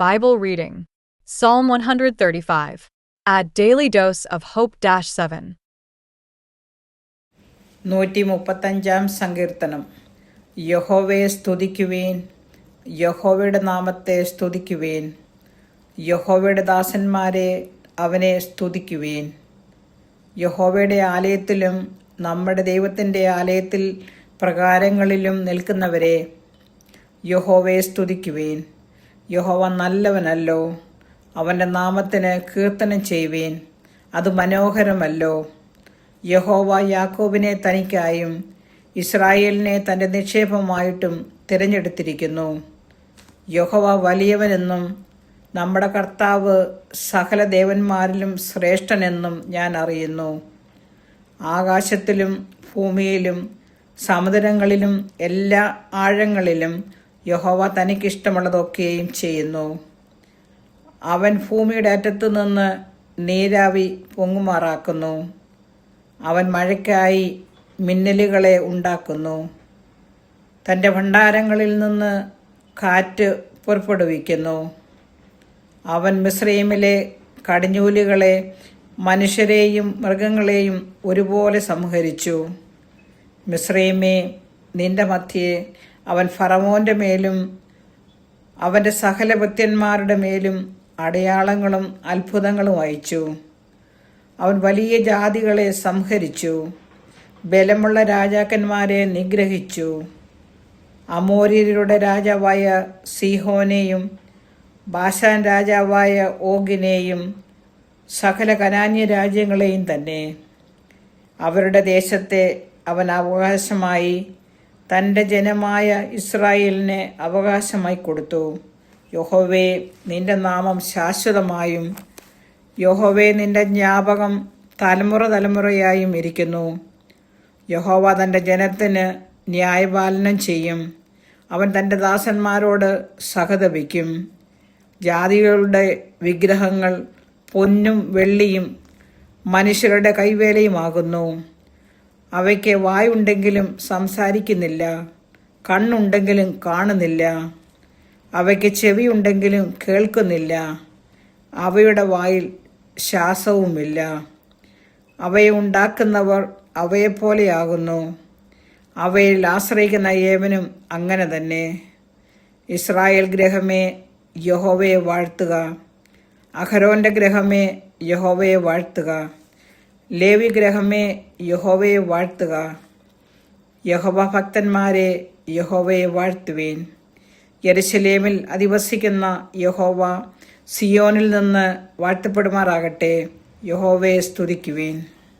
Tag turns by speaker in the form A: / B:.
A: Bible reading. Psalm 135. Add daily dose of Hope-7.
B: 135 സങ്കീർത്തനം. യഹോവയെ സ്തുതിക്കുവീൻ, യഹോവയുടെ നാമത്തെ സ്തുതിക്കുവീൻ. യഹോവയുടെ ദാസന്മാരെ അവനെ സ്തുതിക്കുവീൻ. യഹോവയുടെ ആലയത്തിലും നമ്മുടെ ദൈവത്തിൻ്റെ ആലയത്തിൽ പ്രകാരങ്ങളിലും നിൽക്കുന്നവരെ യഹോവയെ സ്തുതിക്കുവീൻ. യഹോവ നല്ലവനല്ലോ, അവൻ്റെ നാമത്തിന് കീർത്തനം ചെയ്യുവീൻ, അത് മനോഹരമല്ലോ. യഹോവ യാക്കോബിനെ തനിക്കായും ഇസ്രായേലിനെ തൻ്റെ നിക്ഷേപമായിട്ടും തിരഞ്ഞെടുത്തിരിക്കുന്നു. യഹോവ വലിയവനെന്നും നമ്മുടെ കർത്താവ് സകല ദേവന്മാരിലും ശ്രേഷ്ഠനെന്നും ഞാൻ അറിയുന്നു. ആകാശത്തിലും ഭൂമിയിലും സമുദ്രങ്ങളിലും എല്ലാ ആഴങ്ങളിലും യഹോവ തനിക്കിഷ്ടമുള്ളതൊക്കെയും ചെയ്യുന്നു. അവൻ ഭൂമിയുടെ അറ്റത്തു നിന്ന് നീരാവി പൊങ്ങുമാറാക്കുന്നു. അവൻ മഴയ്ക്കായി മിന്നലുകളെ ഉണ്ടാക്കുന്നു. തൻ്റെ ഭണ്ഡാരങ്ങളിൽ നിന്ന് കാറ്റ് പുറപ്പെടുവിക്കുന്നു. അവൻ മിസ്രയീമിലെ കടിഞ്ഞൂലുകളെ മനുഷ്യരെയും മൃഗങ്ങളെയും ഒരുപോലെ സംഹരിച്ചു. മിസ്രയീമേ, നിന്റെ മധ്യേ അവൻ ഫറവോൻ്റെ മേലും അവൻ്റെ സകല ഭൃത്യന്മാരുടെ മേലും അടയാളങ്ങളും അത്ഭുതങ്ങളും അയച്ചു. അവൻ വലിയ ജാതികളെ സംഹരിച്ചു, ബലമുള്ള രാജാക്കന്മാരെ നിഗ്രഹിച്ചു. അമോര്യരുടെ രാജാവായ സീഹോനെയും ബാശാൻ രാജാവായ ഓഗിനെയും സകല കനാന്യ രാജ്യങ്ങളെയും തന്നെ. അവരുടെ ദേശത്തെ അവൻ അവകാശമായി തൻ്റെ ജനമായ ഇസ്രായേലിനെ അവകാശമായി കൊടുത്തു. യഹോവേ, നിന്റെ നാമം ശാശ്വതമായും യഹോവേ, നിന്റെ ജ്ഞാപകം തലമുറ തലമുറയായും ഇരിക്കുന്നു. യഹോവ തൻ്റെ ജനത്തിന് ന്യായപാലനം ചെയ്യും. അവൻ തൻ്റെ ദാസന്മാരോട് സഹതപിക്കും. ജാതികളുടെ വിഗ്രഹങ്ങൾ പൊന്നും വെള്ളിയും മനുഷ്യരുടെ കൈവേലയുമാകുന്നു. അവയ്ക്ക് വായുണ്ടെങ്കിലും സംസാരിക്കുന്നില്ല, കണ്ണുണ്ടെങ്കിലും കാണുന്നില്ല, അവയ്ക്ക് ചെവിയുണ്ടെങ്കിലും കേൾക്കുന്നില്ല, അവയുടെ വായിൽ ശ്വാസവുമില്ല. അവയെ ഉണ്ടാക്കുന്നവർ അവയെപ്പോലെയാകുന്നു. അവയിൽ ആശ്രയിക്കുന്ന ഏവനും അങ്ങനെ തന്നെ. ഇസ്രായേൽ ഗൃഹമേ, യഹോവയെ വാഴ്ത്തുക. അഹരോന്റെ ഗൃഹമേ, യഹോവയെ വാഴ്ത്തുക. ലേവി ഗൃഹമേ, യഹോവയെ വാഴ്ത്തുക. യഹോവ ഭക്തന്മാരെ, യഹോവയെ വാഴ്ത്തുവീൻ. യെരുശലേമിൽ അധിവസിക്കുന്ന യഹോവ സിയോനിൽ നിന്ന് വാഴ്ത്തപ്പെടുമാറാകട്ടെ. യഹോവയെ സ്തുതിക്കുവീൻ.